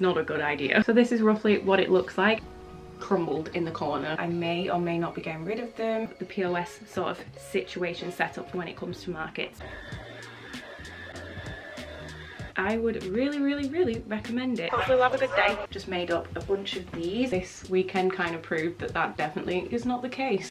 Not a good idea. So this is roughly what it looks like. Crumbled in the corner. I may or may not be getting rid of them. The POS sort of situation set up for when it comes to markets. I would really recommend it. Hopefully you'll have a good day. Just made up a bunch of these. This weekend kind of proved that that definitely is not the case.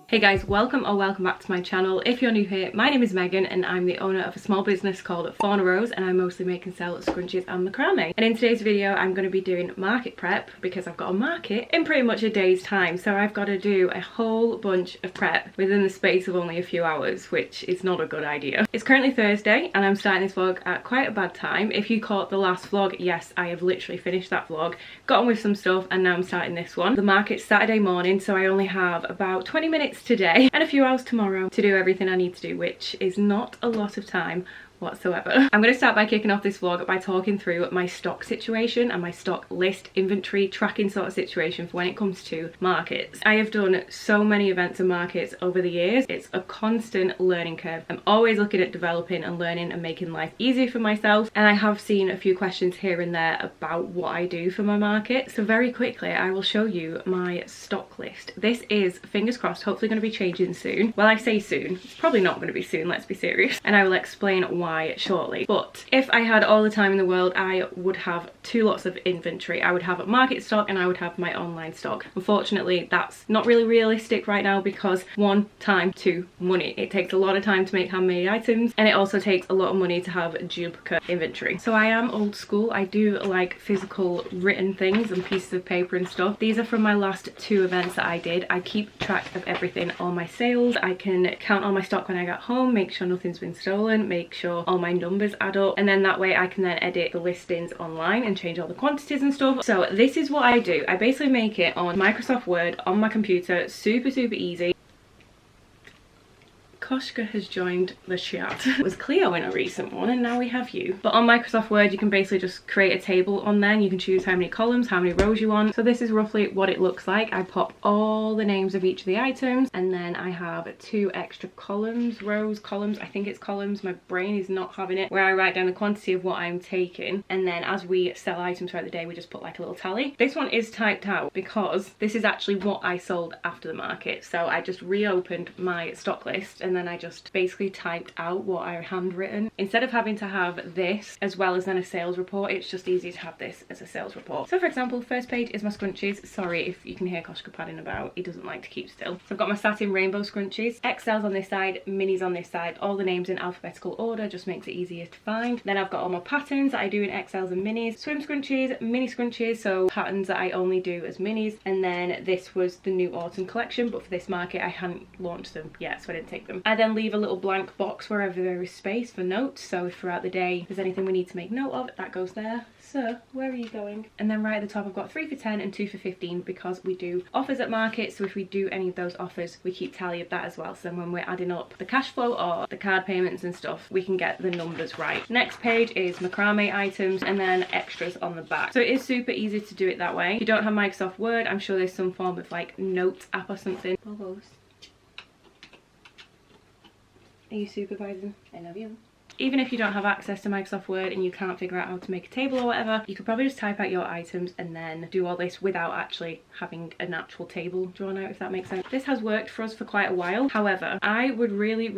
Hey guys, welcome back to my channel. If you're new here, my name is Megan and I'm the owner of a small business called Fauna and I mostly make and sell scrunchies and macrame. And in today's video I'm going to be doing market prep because I've got a market in pretty much a day's time, so I've got to do a whole bunch of prep within the space of only a few hours, which is not a good idea. It's currently Thursday and I'm starting this vlog at quite a bad time. If you caught the last vlog, yes, I have literally finished that vlog, got on with some stuff, and now I'm starting this one. The market's Saturday morning, so I only have about 20 minutes today and a few hours tomorrow to do everything I need to do, which is not a lot of time whatsoever. I'm going to start by kicking off this vlog by talking through my stock situation and my stock list, inventory, tracking sort of situation for when it comes to markets. I have done so many events and markets over the years. It's a constant learning curve. I'm always looking at developing and learning and making life easier for myself, and I have seen a few questions here and there about what I do for my market. So very quickly I will show you my stock list. This is, fingers crossed, hopefully going to be changing soon. Well, I say soon, it's probably not going to be soon, let's be serious, and I will explain why shortly. But if I had all the time in the world, I would have two lots of inventory. I would have a market stock and I would have my online stock. Unfortunately, that's not really realistic right now because one, time, two, money. It takes a lot of time to make handmade items, and it also takes a lot of money to have duplicate inventory. So I am old school. I do like physical written things and pieces of paper and stuff. These are from my last two events that I did. I keep track of everything, all my sales. I can count all my stock when I get home, make sure nothing's been stolen, make sure all my numbers add up, and then that way I can then edit the listings online and change all the quantities and stuff. So this is what I do. I basically make it on Microsoft Word on my computer, super easy. Koshka has joined the chat. It was Cleo in a recent one and now we have you. But on Microsoft Word you can basically just create a table on there and you can choose how many columns, how many rows you want. So this is roughly what it looks like. I pop all the names of each of the items and then I have two extra columns, rows, columns, I think it's columns, my brain is not having it, where I write down the quantity of what I'm taking, and then as we sell items throughout the day we just put like a little tally. This one is typed out because this is actually what I sold after the market. So I just reopened my stock list and then I just basically typed out what I handwritten. Instead of having to have this as well as then a sales report, it's just easier to have this as a sales report. So for example, first page is my scrunchies. Sorry if you can hear Koshka padding about, he doesn't like to keep still. So I've got my satin rainbow scrunchies, XLs on this side, minis on this side, all the names in alphabetical order, just makes it easier to find. Then I've got all my patterns that I do in XLs and minis, swim scrunchies, mini scrunchies, so patterns that I only do as minis. And then this was the new autumn collection, but for this market I hadn't launched them yet, so I didn't take them. I then leave a little blank box wherever there is space for notes, so if throughout the day there's anything we need to make note of, that goes there. So where are you going? And then right at the top I've got 3 for 10 and 2 for 15 because we do offers at market, so if we do any of those offers we keep tally of that as well, so then when we're adding up the cash flow or the card payments and stuff we can get the numbers right. Next page is macrame items and then extras on the back. So it is super easy to do it that way. If you don't have Microsoft Word, I'm sure there's some form of like notes app or something. Are you supervising? I love you. Even if you don't have access to Microsoft Word and you can't figure out how to make a table or whatever, you could probably just type out your items and then do all this without actually having an actual table drawn out, if that makes sense. This has worked for us for quite a while. However, I would really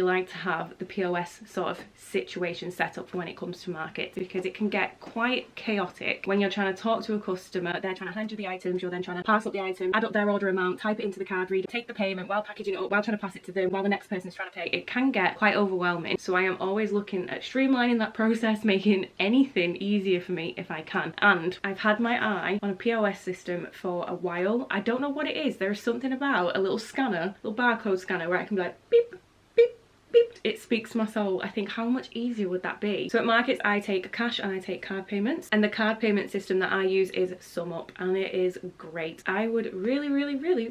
like to have the POS sort of situation set up for when it comes to markets, because it can get quite chaotic when you're trying to talk to a customer, they're trying to hand you the items, you're then trying to pass up the item, add up their order amount, type it into the card reader, take the payment while packaging it up, while trying to pass it to them, while the next person is trying to pay. It can get quite overwhelming. So I am always looking at streamlining that process, making anything easier for me if I can. And I've had my eye on a POS system for a while. I don't know what it is. There is something about a little scanner, little barcode scanner, where I can be like beep, beep, beep. It speaks to my soul. I think how much easier would that be? So at markets I take cash and I take card payments, and the card payment system that I use is SumUp and it is great. I would really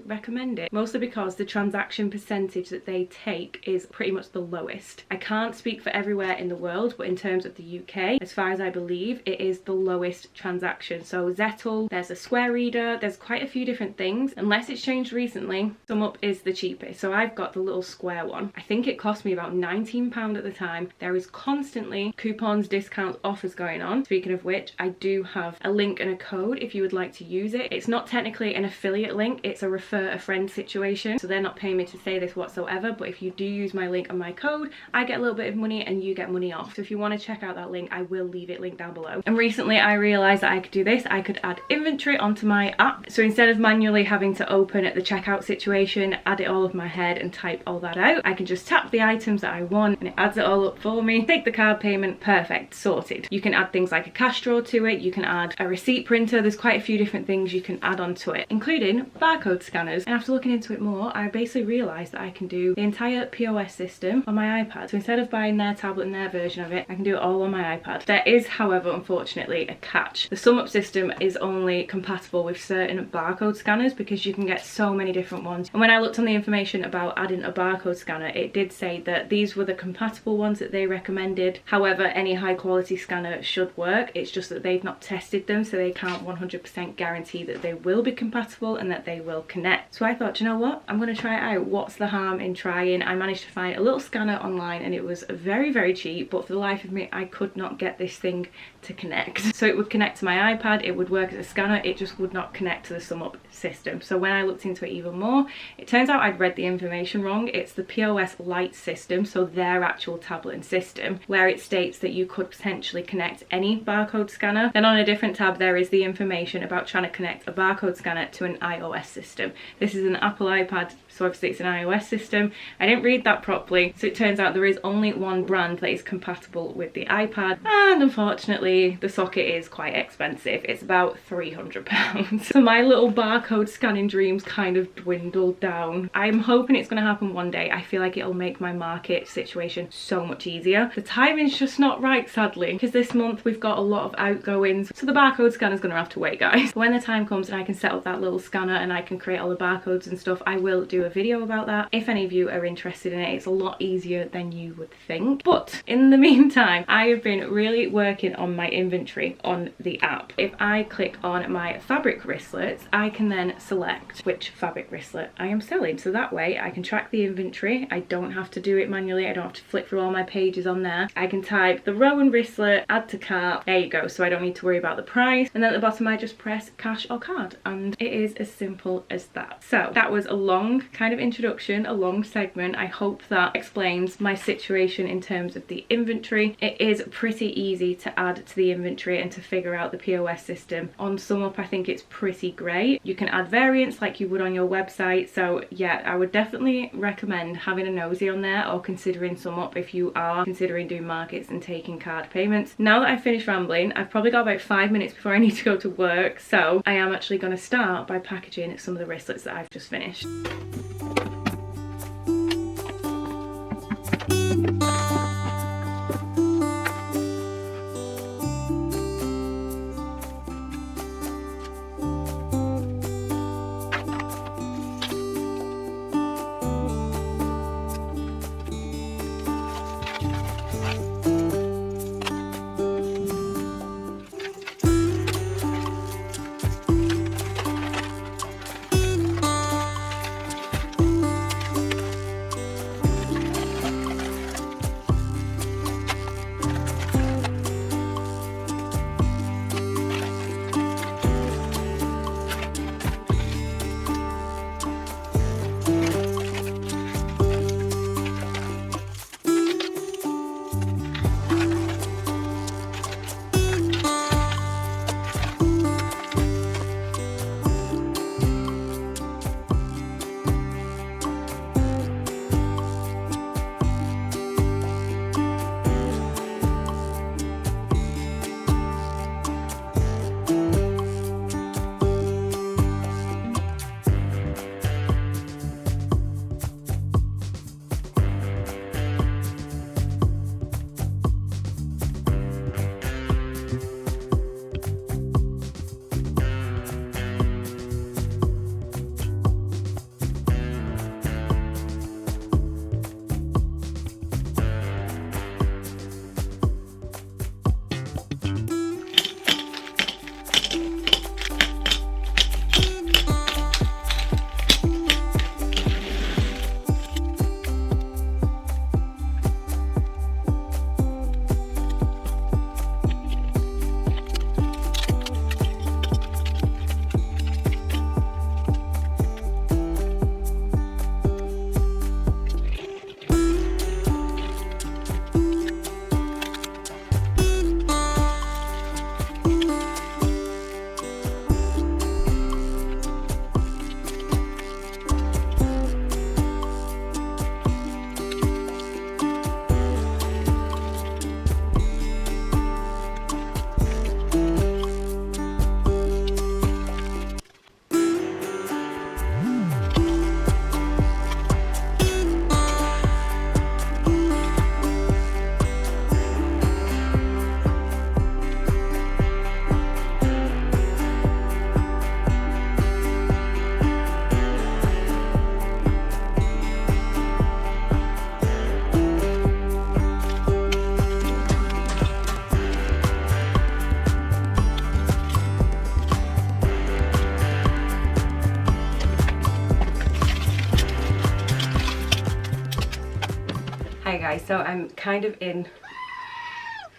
recommend it, mostly because the transaction percentage that they take is pretty much the lowest. I can't speak for everywhere in the world, but in terms of the UK, as far as I believe, it is the lowest transaction. So Zettle, there's a Square Reader, there's quite a few different things. Unless it's changed recently, SumUp is the cheapest. So I've got the little square one. I think it cost me about £19 at the time. There is constantly coupons, discounts, offers going on. Speaking of which, I do have a link and a code if you would like to use it. It's not technically an affiliate link, it's a refer a friend situation, so they're not paying me to say this whatsoever, but if you do use my link and my code, I get a little bit of money and you get money off. So if you want to check out that link, I will leave it linked down below. And recently I realized that I could do this. I could add inventory onto my app. So instead of manually having to open at the checkout situation, add it all of my head and type all that out, I can just tap the items that I want and it adds it all up for me. Take the card payment, perfect, sorted. You can add things like a cash drawer to it, you can add a receipt printer, there's quite a few different things you can add onto it, including barcode scanners. And after looking into it more, I basically realised that I can do the entire POS system on my iPad. So instead of buying their tablet and their version of it, I can do it all on my iPad. There is, however, unfortunately, a catch. The SumUp system is only compatible with certain barcode scanners because you can get so many different ones. And when I looked on the information about adding a barcode scanner, it did say that these were the compatible ones that they recommended. However, any high quality scanner should work. It's just that they've not tested them, so they can't 100% guarantee that they will be compatible and that they will connect. So I thought, you know what, I'm going to try it out. What's the harm in trying? I managed to find a little scanner online and it was very, very cheap, but for the life of me, I could not get this thing to connect. So it would connect to my iPad, it would work as a scanner, it just would not connect to the SumUp system. So when I looked into it even more, it turns out I'd read the information wrong. It's the POS Lite system, so their actual tablet and system, where it states that you could potentially connect any barcode scanner. Then on a different tab there is the information about trying to connect a barcode scanner to an iOS system. This is an Apple iPad, so obviously it's an iOS system. I didn't read that properly, so it turns out there is only one brand that is compatible with the iPad, and unfortunately the socket is quite expensive. It's about £300. So my little barcode scanning dreams kind of dwindled down. I'm hoping it's going to happen one day. I feel like it'll make my market situation so much easier. The timing's just not right, sadly, because this month we've got a lot of outgoings, so the barcode scanner's going to have to wait, guys. But when the time comes and I can set up that little scanner and I can create all the barcodes and stuff, I will do a video about that. If any of you are interested in it, it's a lot easier than you would think. But in the meantime, I have been really working on my inventory on the app. If I click on my fabric wristlets, I can then select which fabric wristlet I am selling. So that way I can track the inventory. I don't have to do it manually. I don't have to flick through all my pages on there. I can type the Rowan wristlet, add to cart. There you go. So I don't need to worry about the price. And then at the bottom, I just press cash or card. And it is as simple as that. So that was a long kind of introduction, a long segment. I hope that explains my situation in terms of the inventory. It is pretty easy to add to the inventory and to figure out the POS system. On SumUp, I think it's pretty great. You can add variants like you would on your website. So yeah, I would definitely recommend having a nosy on there or considering SumUp if you are considering doing markets and taking card payments. Now that I've finished rambling, I've probably got about 5 minutes before I need to go to work. So I am actually going to start by packaging some of the wristlets that I've just finished. So I'm kind of in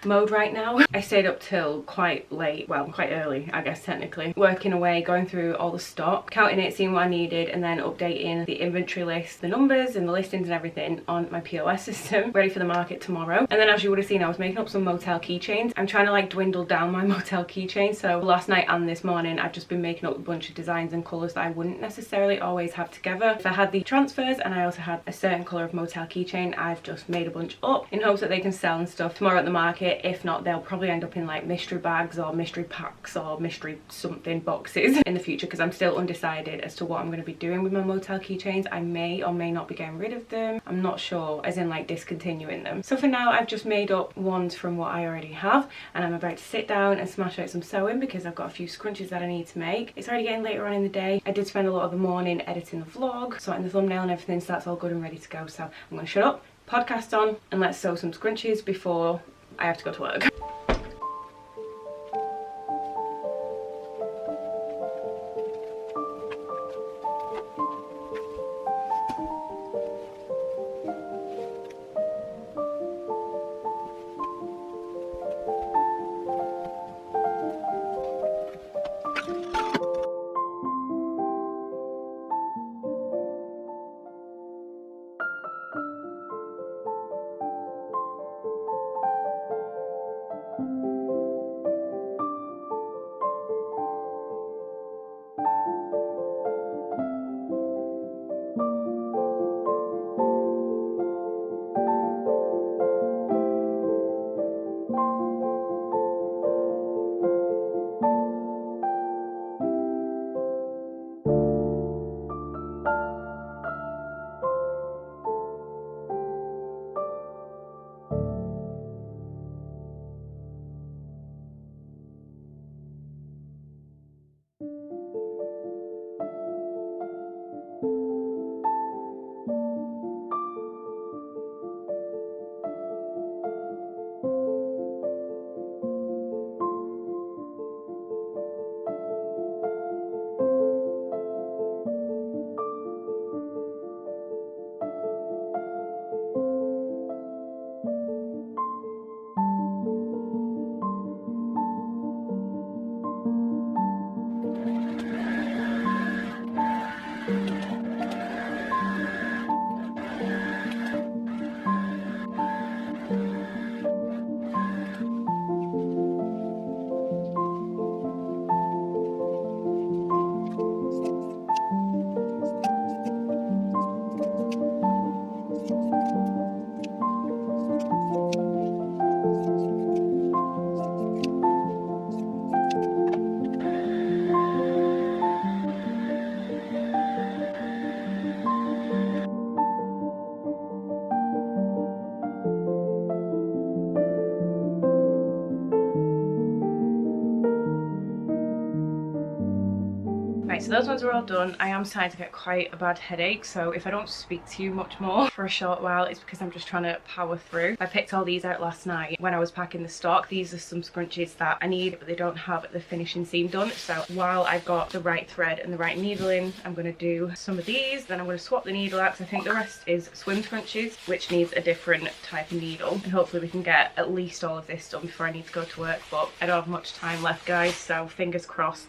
mode right now. I stayed up till quite late, well, quite early I guess technically, working away, going through all the stock, counting it, seeing what I needed, and then updating the inventory list, the numbers and the listings and everything on my POS system, ready for the market tomorrow. And then, as you would have seen, I was making up some motel keychains. I'm trying to like dwindle down my motel keychains, so last night and this morning I've just been making up a bunch of designs and colours that I wouldn't necessarily always have together. If I had the transfers and I also had a certain colour of motel keychain, I've just made a bunch up in hopes that they can sell and stuff tomorrow at the market. If not, they'll probably end up in like mystery bags or mystery packs or mystery something boxes in the future, because I'm still undecided as to what I'm going to be doing with my motel keychains. I may or may not be getting rid of them. I'm not sure, as in like discontinuing them. So for now I've just made up ones from what I already have, and I'm about to sit down and smash out some sewing because I've got a few scrunchies that I need to make. It's already getting later on in the day. I did spend a lot of the morning editing the vlog, sorting the thumbnail and everything, so that's all good and ready to go. So I'm going to shut up, podcast on, and let's sew some scrunchies before I have to go to work. Right, so those ones are all done. I am starting to get quite a bad headache, so if I don't speak to you much more for a short while, it's because I'm just trying to power through. I picked all these out last night when I was packing the stock. These are some scrunchies that I need, but they don't have the finishing seam done. So while I've got the right thread and the right needle in, I'm going to do some of these. Then I'm going to swap the needle out, because I think the rest is swim scrunchies, which needs a different type of needle. And hopefully we can get at least all of this done before I need to go to work. But I don't have much time left, guys, so fingers crossed.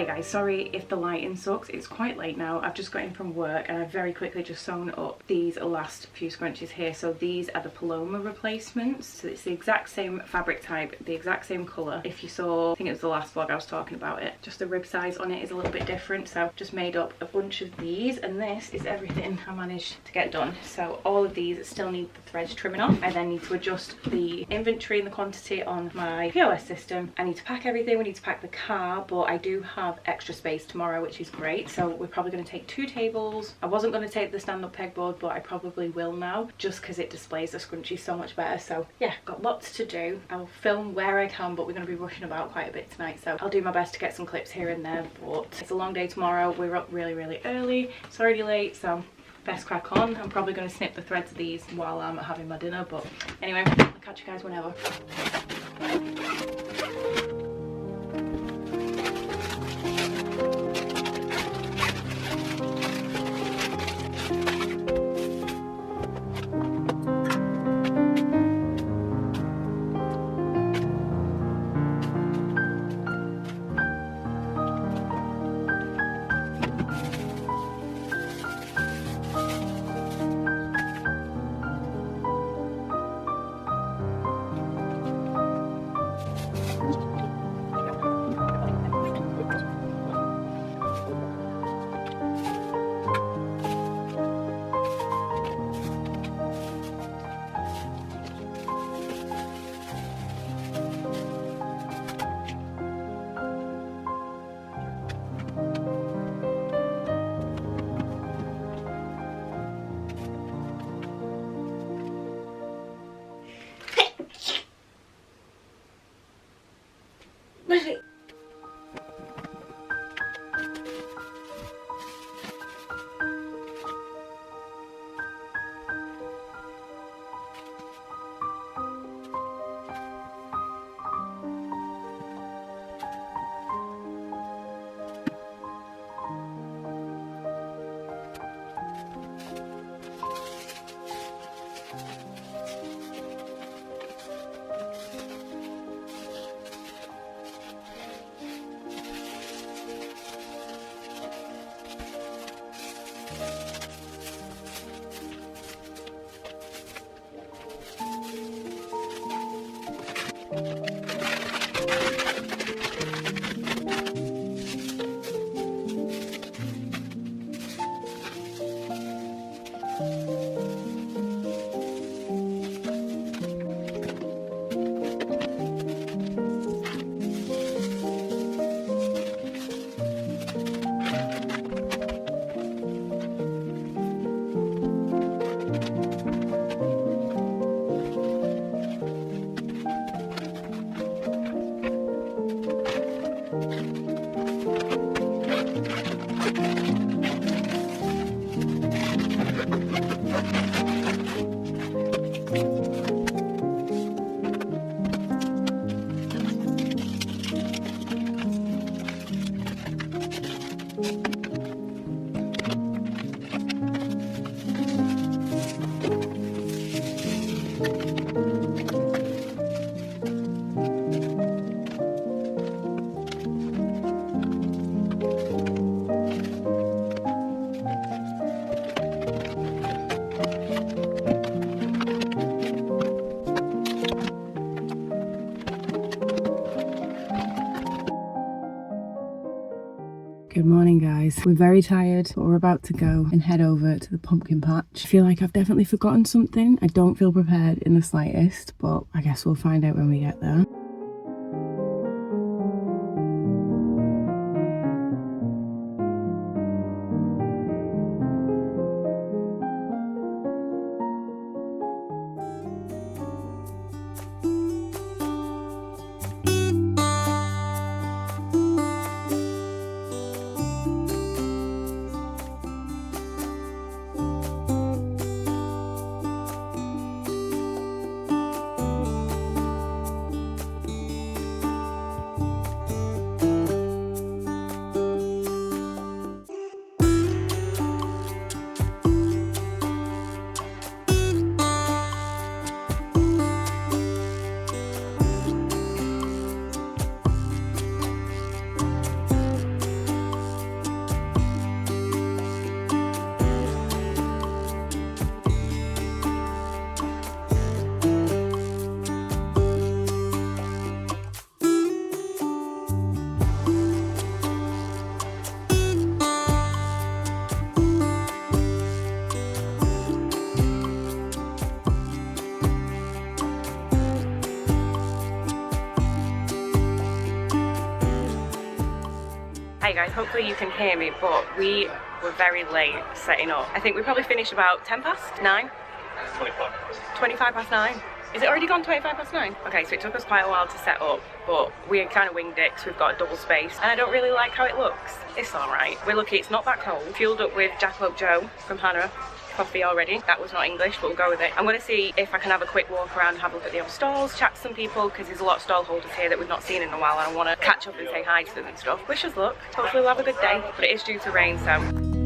Hi guys, sorry if the lighting sucks. It's quite late now. I've just got in from work and I've very quickly just sewn up these last few scrunchies here. So these are the Paloma replacements. So it's the exact same fabric type, the exact same colour. If you saw, I think it was the last vlog I was talking about it, just the rib size on it is a little bit different. So I've just made up a bunch of these, and this is everything I managed to get done. So all of these still need the threads trimming off. I then need to adjust the inventory and the quantity on my POS system. I need to pack everything. We need to pack the car, but I do have extra space tomorrow, which is great. So we're probably going to take 2 tables. I wasn't going to take the stand-up pegboard, but I probably will now, just because it displays the scrunchie so much better. So yeah, got lots to do. I'll film where I can, but we're going to be rushing about quite a bit tonight, so I'll do my best to get some clips here and there. But it's a long day tomorrow. We're up really early. It's already late, so best crack on. I'm probably going to snip the threads of these while I'm having my dinner, but anyway, I'll catch you guys whenever. Good morning guys, we're very tired but we're about to go and head over to the pumpkin patch. I feel like I've definitely forgotten something. I don't feel prepared in the slightest, but I guess we'll find out when we get there. Hey guys, hopefully you can hear me, but we were very late setting up. I think we probably finished about 10 past 9? 25 past 9? Is it already gone 25 past 9? Okay, so it took us quite a while to set up, but we kind of winged it because we've got a double space and I don't really like how it looks. It's alright. We're lucky it's not that cold. Fueled up with Jackalope Joe from Hannah. Coffee already. That was not English, but we'll go with it. I'm going to see if I can have a quick walk around and have a look at the other stalls, chat to some people, because there's a lot of stall holders here that we've not seen in a while and I want to catch up and say hi to them and stuff. Wish us luck. Hopefully we'll have a good day, but it is due to rain, so...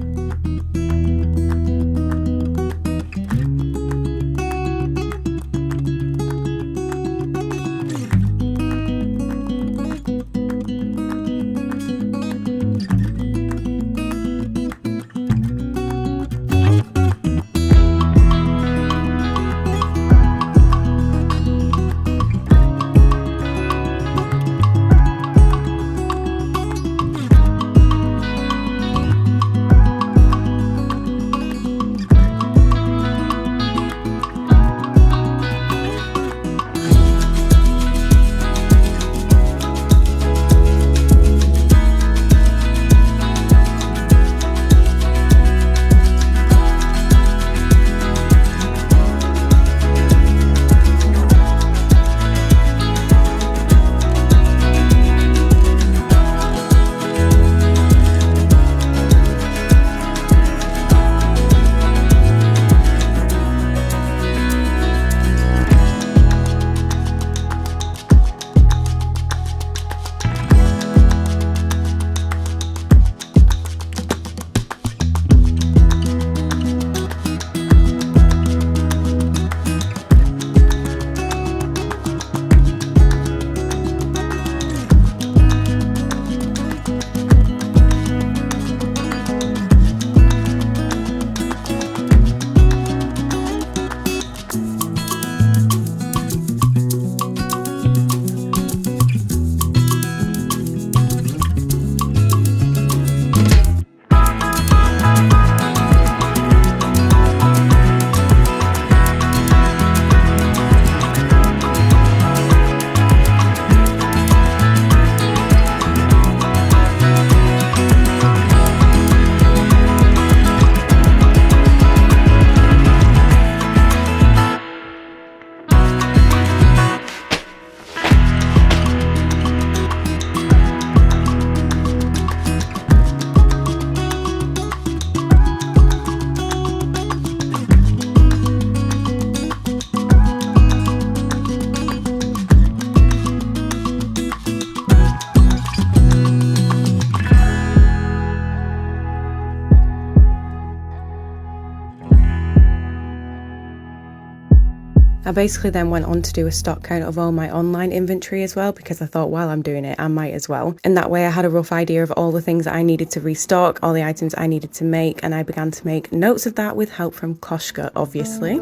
I basically then went on to do a stock count of all my online inventory as well, because I thought while I'm doing it I might as well, and that way I had a rough idea of all the things that I needed to restock, all the items I needed to make, and I began to make notes of that with help from Koshka, obviously.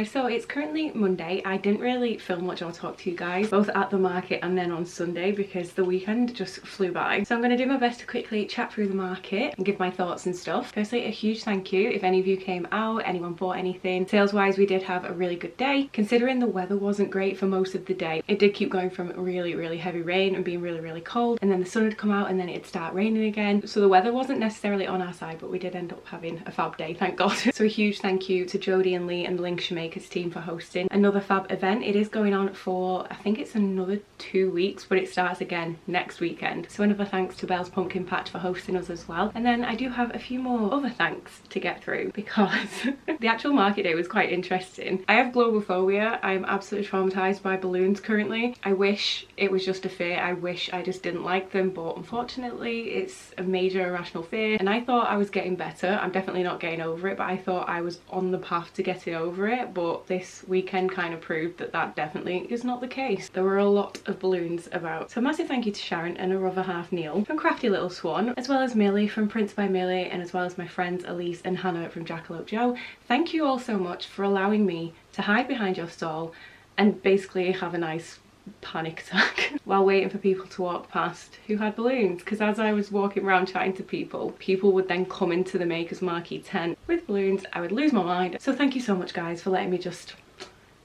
guys, so it's currently Monday. I didn't really film much or talk to you guys, both at the market and then on Sunday, because the weekend just flew by. So I'm going to do my best to quickly chat through the market and give my thoughts and stuff. Firstly, a huge thank you if any of you came out, anyone bought anything. Sales wise, we did have a really good day, considering the weather wasn't great for most of the day. It did keep going from really heavy rain and being really cold, and then the sun had come out and then it'd start raining again. So the weather wasn't necessarily on our side, but we did end up having a fab day, thank God. So a huge thank you to Jodie and Lee and the Lincolnshire Makers team for hosting another fab event. It is going on for, I think it's another 2 weeks, but it starts again next weekend. So another thanks to Belle's Pumpkin Patch for hosting us as well. And then I do have a few more other thanks to get through, because the actual market day was quite interesting. I have globophobia. I'm absolutely traumatized by balloons currently. I wish it was just a fear. I wish I just didn't like them, but unfortunately it's a major irrational fear, and I thought I was getting better. I'm definitely not getting over it, but I thought I was on the path to getting over it. But this weekend kind of proved that that definitely is not the case. There were a lot of balloons about. So massive thank you to Sharon and her other half Neil from Crafty Little Swan, as well as Millie from Prince by Millie, and as well as my friends Elise and Hannah from Jackalope Joe. Thank you all so much for allowing me to hide behind your stall and basically have a nice panic attack while waiting for people to walk past who had balloons, because as I was walking around chatting to people would then come into the Makers Marquee tent with balloons. I would lose my mind. So thank you so much guys for letting me just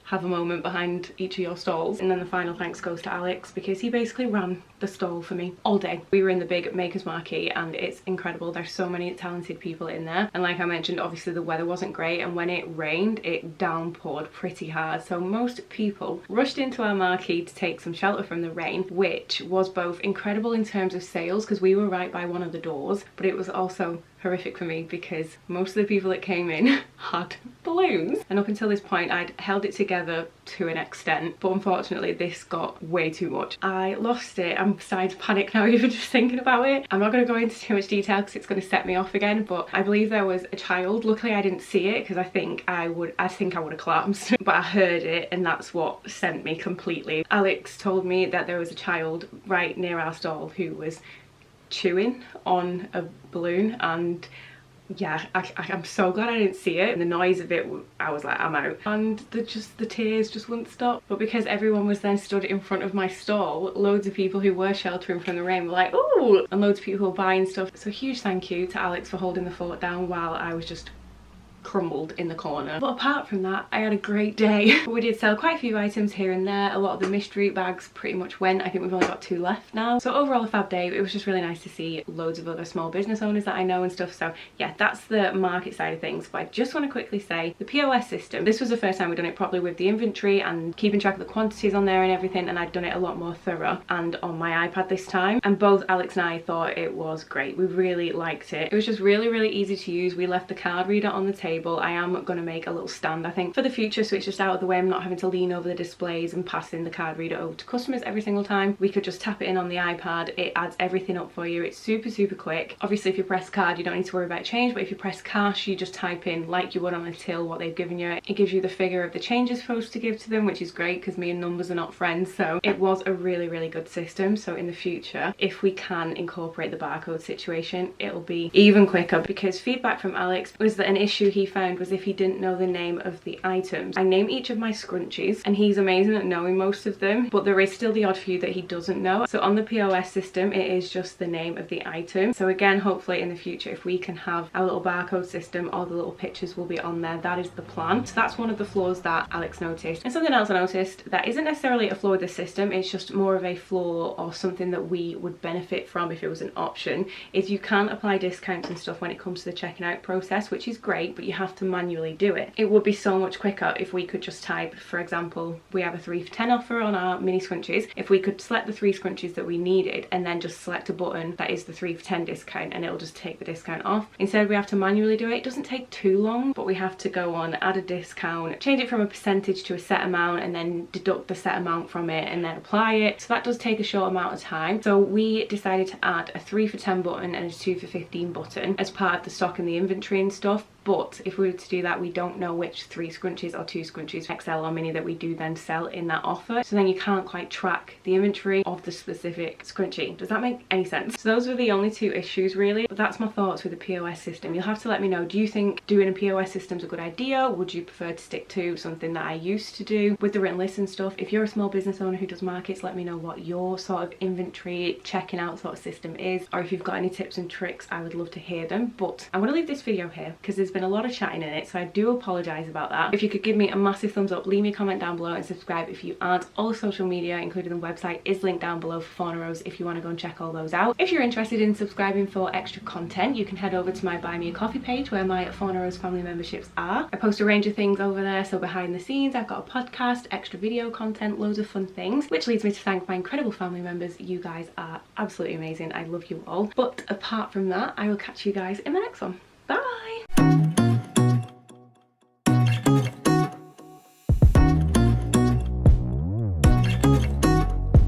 have a moment behind each of your stalls. And then the final thanks goes to Alex, because he basically ran the stall for me all day. We were in the big Makers Marquee and it's incredible. There's so many talented people in there, and like I mentioned, obviously the weather wasn't great, and when it rained it downpoured pretty hard, so most people rushed into our marquee to take some shelter from the rain, which was both incredible in terms of sales because we were right by one of the doors, but it was also horrific for me because most of the people that came in had balloons, and up until this point I'd held it together to an extent, but unfortunately this got way too much. I lost it. I'm starting to panic now even just thinking about it. I'm not going to go into too much detail because it's going to set me off again, but I believe there was a child. Luckily I didn't see it because I think I would have collapsed, but I heard it and that's what sent me completely. Alex told me that there was a child right near our stall who was chewing on a balloon, and yeah, I'm so glad I didn't see it. And the noise of it, I was like, I'm out. And the tears just wouldn't stop. But because everyone was then stood in front of my stall, loads of people who were sheltering from the rain were like, ooh, and loads of people were buying stuff. So huge thank you to Alex for holding the fort down while I was just crumbled in the corner. But apart from that, I had a great day. We did sell quite a few items here and there. A lot of the mystery bags pretty much went. I think we've only got 2 left now. So overall a fab day. It was just really nice to see loads of other small business owners that I know and stuff. So yeah, that's the market side of things. But I just want to quickly say the POS system, this was the first time we've done it properly with the inventory and keeping track of the quantities on there and everything, and I'd done it a lot more thorough and on my iPad this time, and both Alex and I thought it was great. We really liked it. It was just really easy to use. We left the card reader on the table. I am going to make a little stand I think for the future, so it's just out of the way. I'm not having to lean over the displays and passing the card reader over to customers every single time. We could just tap it in on the iPad. It adds everything up for you. It's super quick. Obviously if you press card you don't need to worry about change, but if you press cash you just type in like you would on a till what they've given you. It gives you the figure of the change you're supposed to give to them, which is great because me and numbers are not friends. So it was a really good system. So in the future, if we can incorporate the barcode situation, it'll be even quicker, because feedback from Alex was that an issue he found was if he didn't know the name of the items. I name each of my scrunchies and he's amazing at knowing most of them, but there is still the odd few that he doesn't know. So on the POS system it is just the name of the item. So again, hopefully in the future if we can have our little barcode system, all the little pictures will be on there. That is the plan. So that's one of the flaws that Alex noticed. And something else I noticed that isn't necessarily a flaw with the system, it's just more of a flaw or something that we would benefit from if it was an option, is you can apply discounts and stuff when it comes to the checking out process, which is great, but you have to manually do it. It would be so much quicker if we could just type, for example, we have a 3 for 10 offer on our mini scrunchies. If we could select the 3 scrunchies that we needed and then just select a button that is the 3 for 10 discount, and it'll just take the discount off. Instead we have to manually do it. It doesn't take too long, but we have to go on, add a discount, change it from a percentage to a set amount, and then deduct the set amount from it and then apply it. So that does take a short amount of time. So we decided to add a 3 for 10 button and a 2 for 15 button as part of the stock and the inventory and stuff. But but if we were to do that, we don't know which 3 scrunchies or 2 scrunchies, XL or mini, that we do then sell in that offer. So then you can't quite track the inventory of the specific scrunchie. Does that make any sense? So those were the only 2 issues really, but that's my thoughts with the POS system. You'll have to let me know, do you think doing a POS system is a good idea? Would you prefer to stick to something that I used to do with the written list and stuff? If you're a small business owner who does markets, let me know what your sort of inventory checking out sort of system is, or if you've got any tips and tricks, I would love to hear them. But I'm going to leave this video here because there's been a lot of chatting in it, so I do apologise about that. If you could give me a massive thumbs up, leave me a comment down below and subscribe if you aren't. All the social media, including the website, is linked down below for Fauna Rose if you want to go and check all those out. If you're interested in subscribing for extra content, you can head over to my Buy Me a Coffee page where my Fauna Rose family memberships are. I post a range of things over there, so behind the scenes I've got a podcast, extra video content, loads of fun things, which leads me to thank my incredible family members. You guys are absolutely amazing. I love you all. But apart from that, I will catch you guys in the next one. Bye!